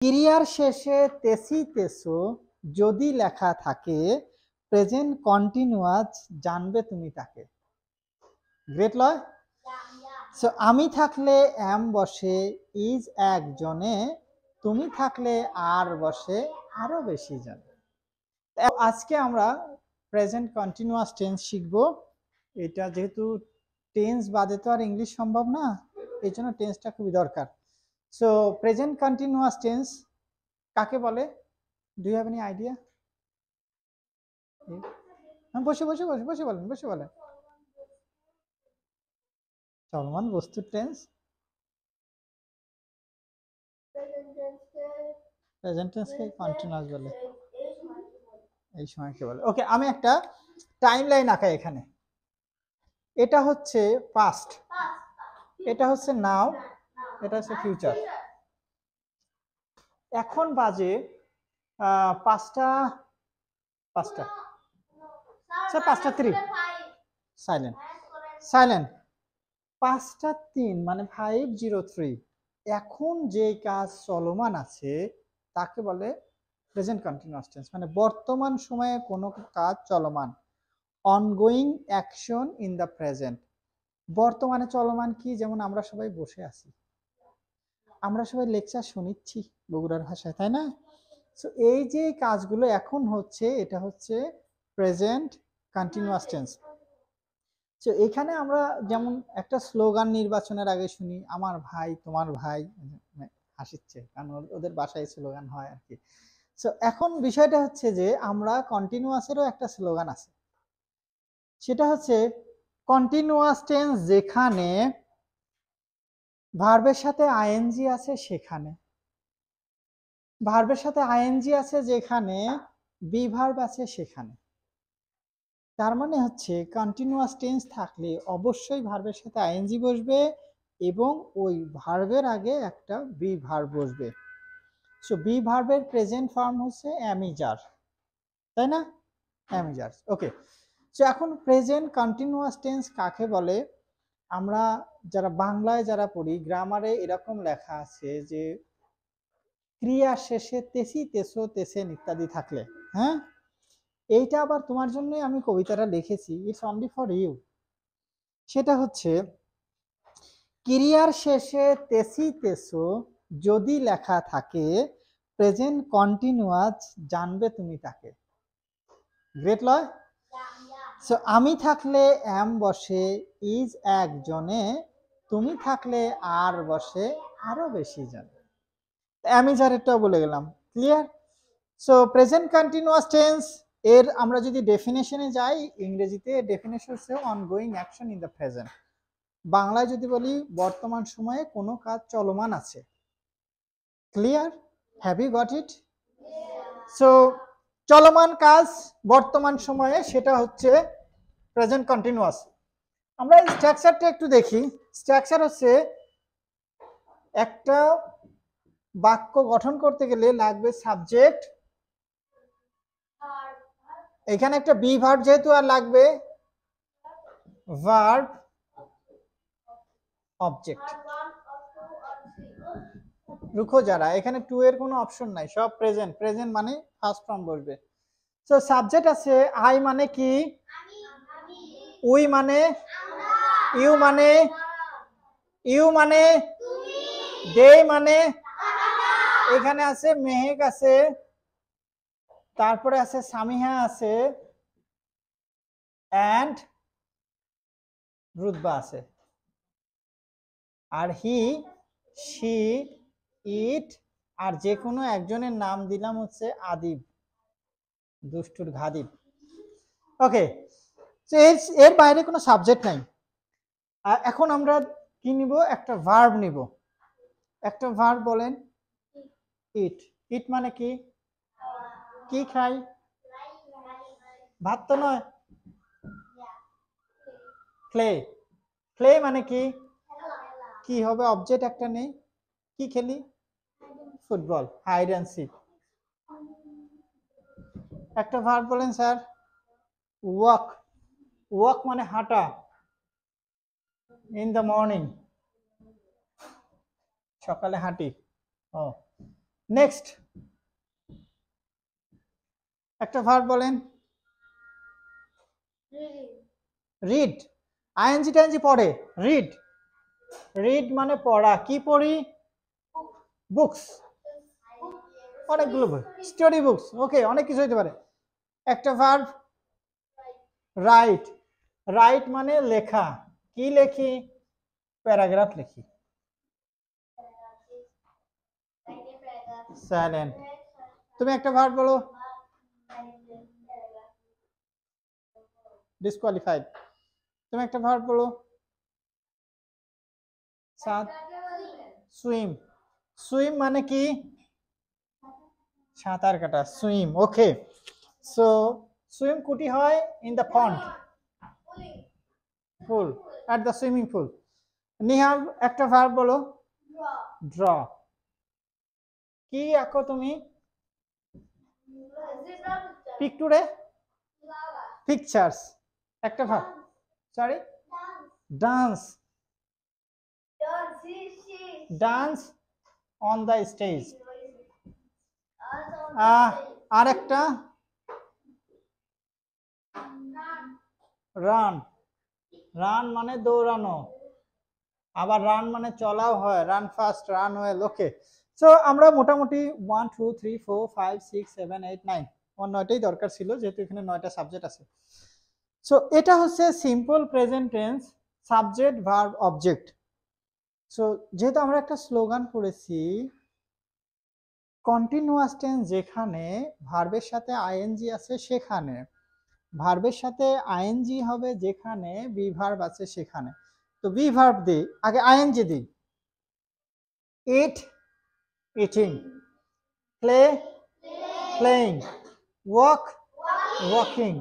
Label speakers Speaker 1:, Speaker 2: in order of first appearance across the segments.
Speaker 1: ক্রিয়ার শেষে তেসি তেসো যদি লেখা থাকে প্রেজেন্ট কন্টিনিউয়াস জানবে তুমি তাকে। গ্রেট লয়। সো আমি থাকলে এম বসে, ইজ একজনে, তুমি থাকলে আর বসে আরো বেশি জন। আজকে আমরা প্রেজেন্ট কন্টিনিউয়াস টেন্স শিখব। এটা যেহেতু টেন্স বাদে তো আর ইংলিশ সম্ভব না, এই জন্য টেন্সটা খুবই দরকার। সো প্রেজেন্ট কন্টিনিউয়াস টেন্স কাকে বলে? Do you have any idea? বসে বসে বসে বসে বলেন, বসে বলেন। চলমান বস্তুর টেন্স। প্রেজেন্ট টেন্সকে কন্টিনিউয়াস বলে, এই সময়কে বলে। ওকে, আমি একটা টাইমলাইন আঁকাই এখানে। এটা হচ্ছে পাস্ট, এটা হচ্ছে নাও, এটা হচ্ছে ফিউচার। এখন বাজে পাঁচটা 3। Silent silent. 5:03 মানে 5:03। এখন যে কাজ চলমান আছে তাকে বলে প্রেজেন্ট কন্টিনিউয়াস টেন্স, মানে বর্তমান সময়ে কোনো কাজ চলমান। Ongoing action in the present. বর্তমানে চলমান কি? যেমন আমরা সবাই বসে আছি, আমরা সবাই লেকচার শুনিচ্ছি বগুড়ার ভাষায়, তাই না? সো এই যে কাজগুলো এখন হচ্ছে, এটা হচ্ছে প্রেজেন্ট কন্টিনিউয়াস টেন্স। তো এখানে আমরা যেমন একটা স্লোগান নির্বাচনের আগে শুনি, আমার ভাই তোমার ভাই, হাসিচ্ছে কারণ ওদের বাসায় স্লোগান হয় আর কি। সো এখন বিষয়টা হচ্ছে যে আমরা কন্টিনিউয়াসেরও একটা স্লোগান আছে, সেটা হচ্ছে কন্টিনিউয়াস টেন্স যেখানে ভার্বের সাথে আইএনজি আছে সেখানে, ভার্বের সাথে আইএনজি আছে যেখানে, বি ভার্ব আছে সেখানে। তার মানে হচ্ছে কন্টিনিউয়াস টেন্স থাকলে অবশ্যই ভার্বের সাথে আইএনজি বসবে এবং ওই ভার্বের আগে একটা বি ভার্ব বসবে। সো বি ভার্বের প্রেজেন্ট ফর্ম হচ্ছে অ্যামিজার, তাই না? অ্যামিজার। ওকে, সো এখন প্রেজেন্ট কন্টিনিউয়াস টেন্স কাকে বলে? আমরা যারা বাংলায় যারা পড়ি, গ্রামারে এরকম লেখা আছে যে ক্রিয়া শেষে তেসি তেসো তেসেন ইত্যাদি থাকলে, হ্যাঁ, এইটা আবার তোমার জন্যই আমি কবিতাটা লিখেছি, ইটস অনলি ফর ইউ। সেটা হচ্ছে ক্রিয়ার শেষে তেসি তেসো যদি লেখা থাকে প্রেজেন্ট কন্টিনিউয়াস জানবে তুমি তাকে। গ্রেট লয়। সো আমি থাকলে এম বসে, ইজ একজনে, তুমি থাকলে আর বসে আরো বেশি জন। আমি যারেরটাও বলে গেলাম। Clear? So present continuous tense এর আমরা যদি ডেফিনেশনে যাই, ইংরেজিতে ডেফিনেশন হচ্ছে ongoing action in the present. বাংলায় যদি বলি বর্তমান সময়ে কোনো কাজ চলমান আছে। Clear? Have you got it? So চলমান কাজ বর্তমান সময়ে, সেটা হচ্ছে প্রেজেন্ট কন্টিনিউয়াস। আমরা এই স্ট্রাকচারটা একটু দেখি। স্ট্রাকচার হচ্ছে একটা বাক্য গঠন করতে গেলে লাগবে সাবজেক্ট, এখানে একটা বি ভার্ব যেহেতু, আর লাগবে ভার্ব, অবজেক্ট। রুখো যারা, এখানে টু এর কোনো অপশন নাই, সব প্রেজেন্ট। প্রেজেন্ট মানে ফার্স্ট ফর্ম বসবে। সো সাবজেক্ট আছে আই মানে কি, উই মানে, ইউ মানে, ইউ মানে, দে মানে, এখানে আছে মেহেক আছে, তারপরে আছে সামিহা আছে, এন্ড রুতবা আছে, আর হি, শি, ইট, আর যে কোনো একজনের নাম দিলাম হচ্ছে আদিব, দুষ্টুর ঘাদিব। ওকে, এর বাইরে কোনো সাবজেক্ট নাই। এখন আমরা কি নিব? একটা ভার্ব নিব। একটা ভার্ব বলেন। ইট। ইট মানে কি? কি খাই? ভাত তো নয়। প্লে। প্লে মানে কি? কি হবে? অবজেক্ট একটা নেই, কি খেলি? Football, hide and seek. একটা ভার্ব বলেন স্যার। ওয়াক। ওয়াক মানে হাঁটা, ইন দ্য মর্নিং, সকালে হাঁটি। ও, নেক্সট একটা ভার্ব বলেন। রিড। আইএনজি টাইএনজি পড়ে। রিড। রিড মানে পড়া। কি পড়ি? বুকস। অনেকগুলো বই। Study books. ওকে, অনেক কিছু হতে পারে। একটা ভার্ব রাইট। রাইট মানে লেখা। কি লেখি? প্যারাগ্রাফ লিখি। সাইলেন্ট। তুমি একটা ভার্ব বলো। ডিসকোয়ালিফাইড। তুমি একটা ভার্ব বলো। সুইম। সুইম মানে কি? সাঁতার কাটা। সুইম। ওকে, সো সুইম কুটি হয় in the pond. Pool. At the swimming pool. Nihal একটা ভার্ব বলো। ড্র। কি আঁকো তুমি? পিকটুরে। পিকচার্স। একটা verb. Sorry, dance. Dance on the stage. আর একটা রান। রান মানে দৌড়ানো, আবার রান মানে চলাও হয়। Run fast, run well. Okay, so আমরা মোটামুটি 1 2 3 4 5 6 7 8 9 আমার 9টাই দরকার ছিল, যেহেতু এখানে 9টা সাবজেক্ট আছে। সো এটা হচ্ছে simple present tense, subject verb object. So যেহেতু আমরা একটা স্লোগান পড়েছি, কন্টিনিউয়াস টেন্স যেখানে ভার্বের সাথে আইএনজি আছে সেখানে, ভার্বের সাথে আইএনজি হবে যেখানে বি ভার্ব আছে সেখানে। তো বি ভার্ব দিই, আগে আইএনজি দিই। Eat, eating. Play, playing. Walk, walking.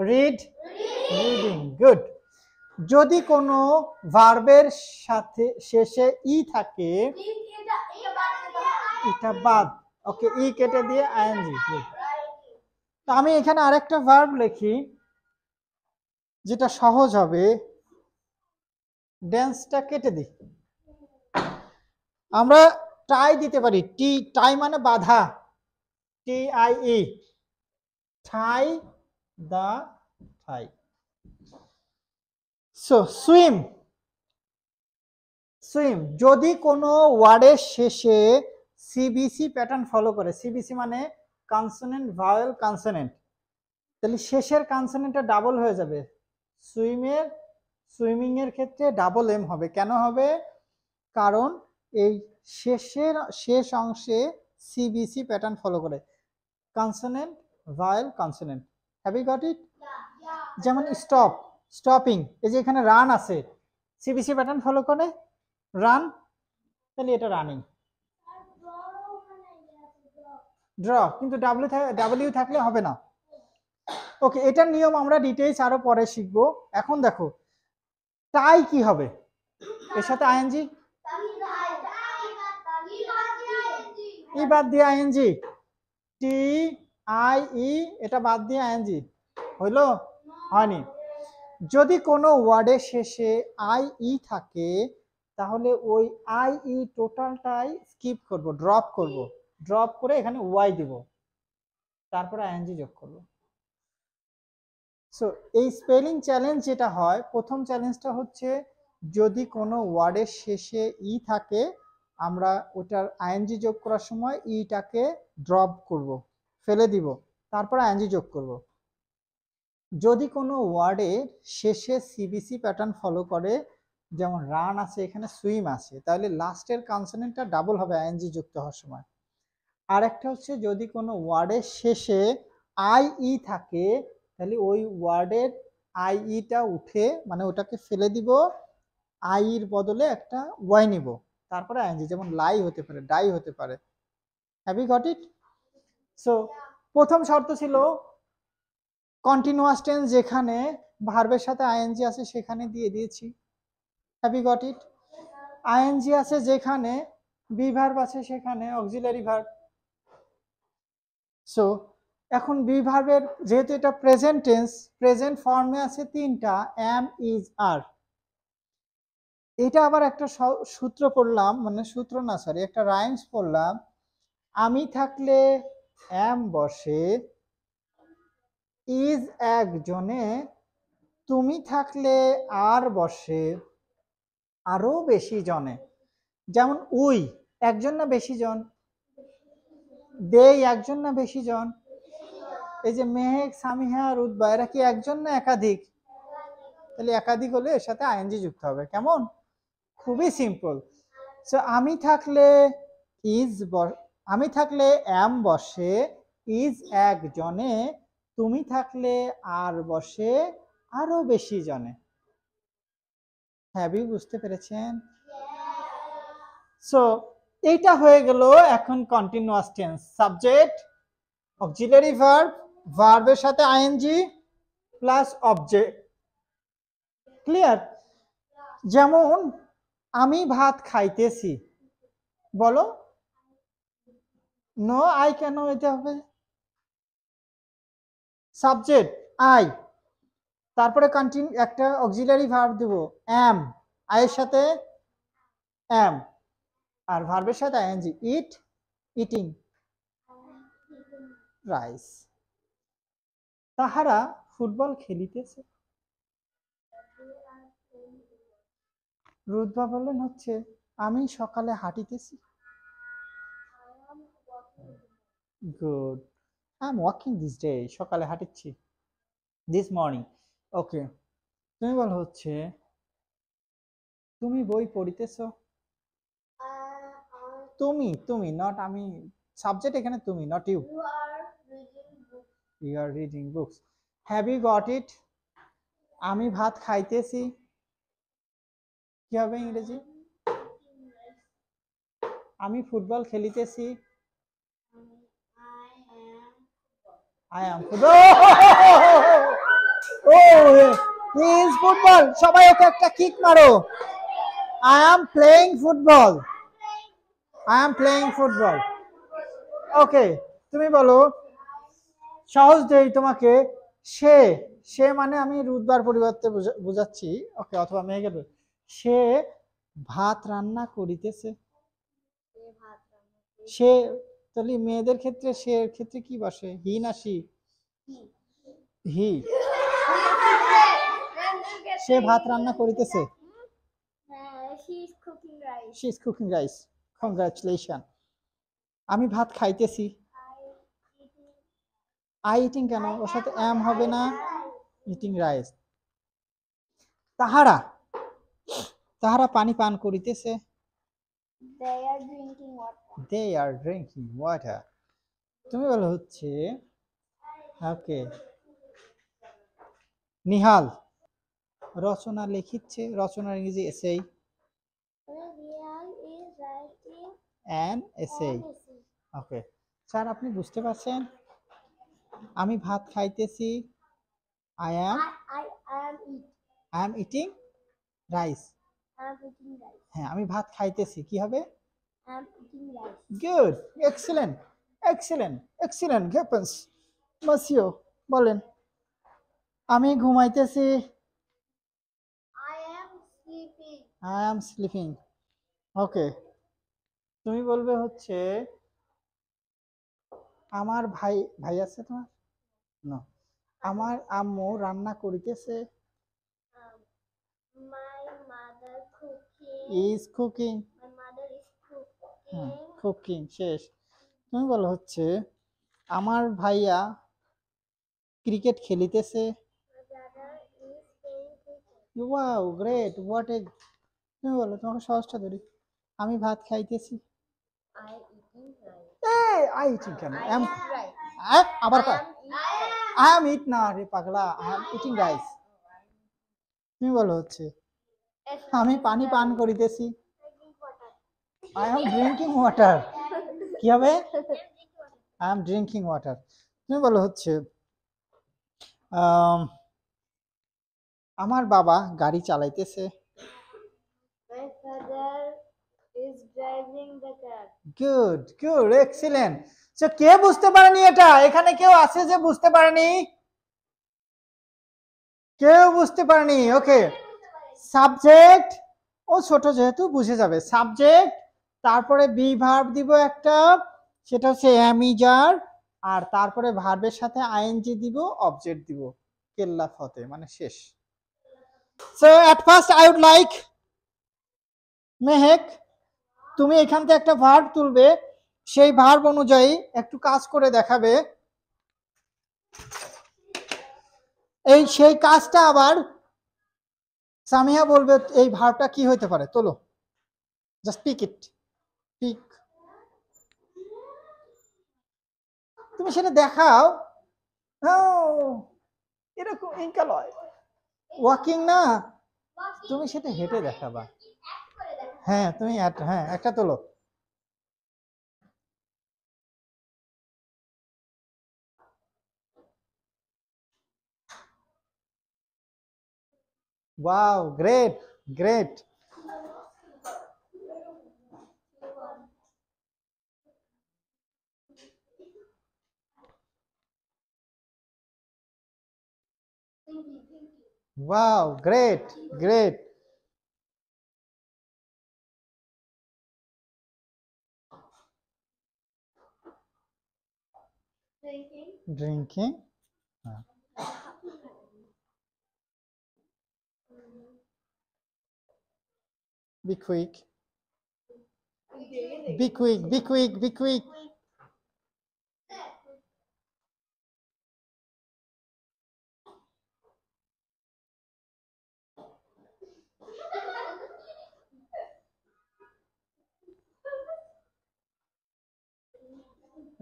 Speaker 1: Read, reading. Good. যদি কোনো ভার্বের সাথে শেষে ই থাকে, এটা বাদ। ওকে, ই কেটে দিয়ে আইএনজি। তো আমি এখানে আরেকটা ভার্ব লিখি যেটা সহজ হবে। ড্যান্সটা কেটে দিই। আমরা টাই দিতে পারি। টি, টাই মানে বাধা। T I E. ঠাই, দা ঠাই। So swim. সুইম যদি কোনো ওয়ার্ডের শেষে সিবিসি প্যাটার্ন ফলো করে, সিবিসি মানে কনসোনেন্ট ভাওয়েল কনসোনেন্ট, তাহলে শেষের কনসোনেন্টটা ডাবল হয়ে যাবে। সুইমের, সুইমিং এর ক্ষেত্রে ডাবল এম হবে। কেন হবে? কারণ এই শেষ অংশে সিবিসি প্যাটার্ন ফলো করে, consonant vowel consonant. Have you got it? যেমন স্টপ, স্টপিং। এই যে এখানে রান আছে, সিবিসি প্যাটার্ন ফলো করে রান, তাহলে এটা রানিং। ড্র, কিন্তু ডাব্লিউ থাকলে হবে না। ওকে, এটার নিয়ম আমরা ডিটেইলস আরো পরে শিখবো। এখন দেখো টাই কি হবে এর সাথে আইএনজি। ই বাদ দিয়ে আইএনজি। টি আই ই, এটা বাদ দিয়ে আইএনজি হইলো? হয়নি। যদি কোনো ওয়ার্ডের শেষে আই ই থাকে, তাহলে ওই আই ই টোটালটাই স্কিপ করব, ড্রপ করব। ড্রপ করে এখানে ওয়াই দিব, তারপরে আইএনজি যোগ করব। সো এই স্পেলিং চ্যালেঞ্জ যেটা হয়, প্রথম চ্যালেঞ্জটা হচ্ছে যদি কোনো ওয়ার্ডের শেষে ই থাকে, আমরা ওটার আইএনজি যোগ করার সময় ইটাকে ড্রপ করব, ফেলে দিব, তারপর আইএনজি যোগ করব। যদি কোনো ওয়ার্ডের শেষে সিবিসি প্যাটার্ন ফলো করে, যেমন রান আছে, এখানে সুইম আছে, তাহলে লাস্টের কনসোনেন্টটা ডাবল হবে আইএনজি যুক্ত হওয়ার সময়। আর একটা হচ্ছে যদি কোনো ওয়ার্ডের শেষে আই ই থাকে, তাহলে ওই ওয়ার্ডের আই ইটা উঠে, মানে ওটাকে ফেলে দিব, আই এর বদলে একটা ওয়াই নিব, তারপরে আইএনজি। যেমন লাই হতে পারে, ডাই হতে পারে। Have you got it? So প্রথম শর্ত ছিল কন্টিনিউয়াস টেন্স যেখানে ভার্বের সাথে আইএনজি আছে সেখানে দিয়ে দিয়েছি। Have you got it? ING আছে যেখানে, বি ভার্ব আছে সেখানে অক্সিলারি ভার্ব। সো এখন বি ভার্বের যেহেতু এটা প্রেজেন্ট টেন্স, প্রেজেন্ট ফর্মে আছে তিনটা, এম, ইজ, আর। এটা আবার একটা সূত্র পড়লাম, মানে সূত্র না, সরি, একটা রাইমস পড়লাম। আমি থাকলে am বসে, is একজনে, তুমি থাকলে আর বসে আরো বেশি জনে। যেমন উই একজন না বেশি জন, দে একজন না বেশি জন, এই যে মেহেক, সামিহা, রুতবা এরা কি একজন না একাধিক? তাহলে একাধিক হলে এর সাথে আইএনজি যুক্ত হবে। কেমন? খুবই সিম্পল। সো আমি থাকলে ইজ, আমি থাকলে এম বসে, ইজ একজনে, তুমি থাকলে আর বসে আরো বেশি জনে। হ্যাঁ, বুঝতে পেরেছেন? সো এইটা হয়ে গেল এখন continuous tense. Subject, auxiliary verb, ভার্বের সাথে আইএনজি প্লাস অবজেক্ট। ক্লিয়ার? যেমন আমি ভাত খাইতেছি, বলো। নো, আই কেন এটা হবে? সাবজেক্ট আই, তারপরে কন্টিনিউ একটা অক্সিলারি ভার্ব দেব এম, আই এর সাথে এম, আর ভার্বের সাথে আইএনজি। Eat, eating rice. তাহারা ফুটবল খেলিতেছে। রুতবা বললেন হচ্ছে আমি সকালে হাঁটিতেছি। Good, I am walking this day, সকালে হাঁটিচ্ছি, দিস মর্নিং। ওকে, তুমি বল হচ্ছে তুমি বই পড়িতেছো। তুমি, তুমি, নট আমি। সাবজেক্ট এখানে তুমি, not you. You are reading books. Have you got it? আমি ভাত খাইতেছি, কি হবে ইংরেজি? আমি ফুটবল খেলিতেছি, আই অ্যাম ফুটবল। সবাই ওকে একটা কিক মারো। I am playing football, I am playing football. Okay, তুমি বলো, সহজ দেই তোমাকে, সে, সে মানে আমি রুতবার পরিবর্তে বুঝাচ্ছি, ওকে, অথবা মেঘের, সে ভাত রান্না করিতেছে। সে, তাহলে মেয়েদের ক্ষেত্রে সে ক্ষেত্রে কি বসে? হি না সি? হি। সে ভাত রান্না করিতেছে। She is cooking rice. Congratulations. আমি ভাত খাইতেছি। I eating কেন? ওর সাথে am হবে না? Eating rice. তাহারা, তাহারা পানি পান করিতেছে। They are drinking water. They are drinking water. তুমি বলো হচ্ছে ওকে, নিহাল রচনা লিখিচ্ছে। রচনার ইংরেজি এসেই। An essay. ওকে স্যার, আপনি বুঝতে পারছেন? আমি ভাত খাইতেছি, I am eating rice. হ্যাঁ, আমি ভাত খাইতেছি, কি হবে? Good, excellent, excellent, excellent happens. মাসিও বলেন, আমি ঘুমাইতেছি, I am sleeping. ওকে, তুমি বলবে হচ্ছে আমার ভাই, ভাই আছে তোমার? না। আমার আম্মু রান্না করিতেছে। is cooking. কুকিং শেষ। তুমি বলো হচ্ছে আমার ভাইয়া ক্রিকেট খেলিতেছে। Wow, great, what a. তুমি বলো, তোমাকে সহজটা ধরি, আমি ভাত খাইতেছি। আই ইটিং কেন? আবার আই এম ইট না রে পাগলা, আই এম ইটিং রাইস। তুমি বলো হচ্ছে আমি পানি পান করিতেছি। I am drinking water. কি হবে? I am drinking water. তুমি বলো হচ্ছে আমার বাবা গাড়ি চালাইতেছে। My father is driving the car. Good, good, excellent. So কে বুঝতে পারেনি এটা? এখানে কেউ আছে যে বুঝতে পারেনি? কেউ বুঝতে পারেনি? ওকে, সাবজেক্ট, ও ছোট যেহেতু বুঝে যাবে। সাবজেক্ট, তারপরে বি ভার্ব দিব একটা, সেটা হচ্ছে am is are, আর তারপরে ভার্বের সাথে আইএনজি দিব, অবজেক্ট দিব, কেল্লা ফতে মানে শেষ। So at first I would like Mehek, তুমি এখান থেকে একটা ভার্ব তুলবে, সেই ভার্ব অনুযায়ী একটু কাজ করে দেখাবে। এই সেই কাজটা আবার সামিহা বলবে এই ভার্বটা কি হইতে পারে। তোলো, জাস্ট পিক ইট, পিক। তুমি সেটা দেখাও। এরকম ইনকা লয়, ওয়াকিং না, তুমি সেটা হেঁটে দেখাবা। হ্যাঁ তুমি হ্যাঁ একটা তোলো। Wow, great great. Wow, great, great. Drinking. Be quick. Be quick, be quick, be quick.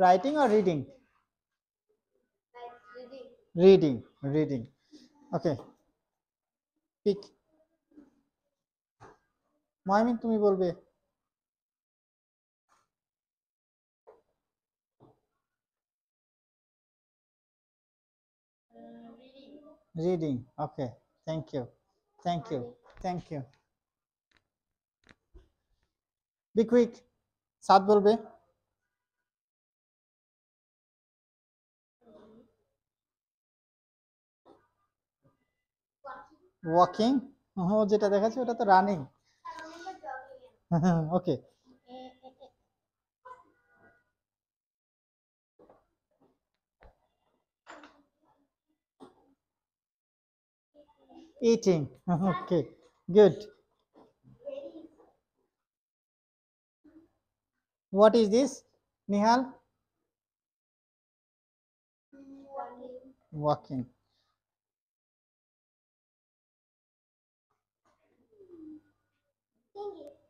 Speaker 1: Writing or reading? Reading, reading. Okay. Pick. ময়মিন তুমি বলবে। Reading. Okay. Thank you. Thank you. Thank you. Be quick. সাত বলবে। Walking, যেটা দেখাচ্ছে ওটা তো running. Okay. Eating. Okay, good. What is this, Nihal? Walking.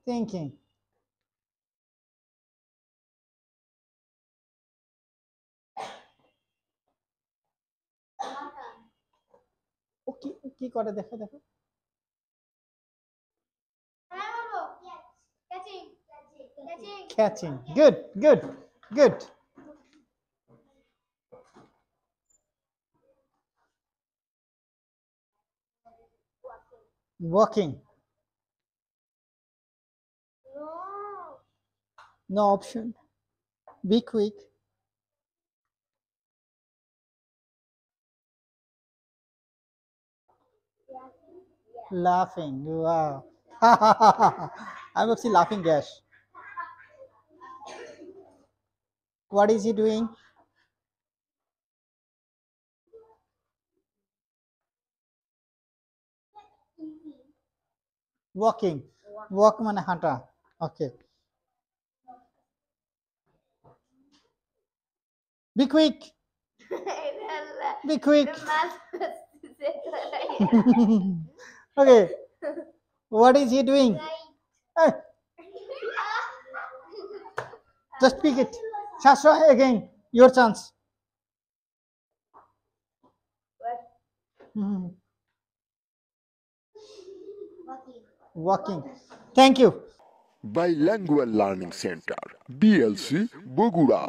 Speaker 1: Thinking. কি করে দেখো দেখো। Catching. Good, good, good. Walking. No option. Be quick. Laughing. Wow. I'm actually laughing gas. What is he doing? Walking. Walk মানে হাঁটা। Okay. Be quick. Be quick. Okay. What is he doing? Hey. Just pick it. Shasha, again. Your chance. Walking. Thank you.
Speaker 2: Bilingual Learning Center, BLC, Bogura.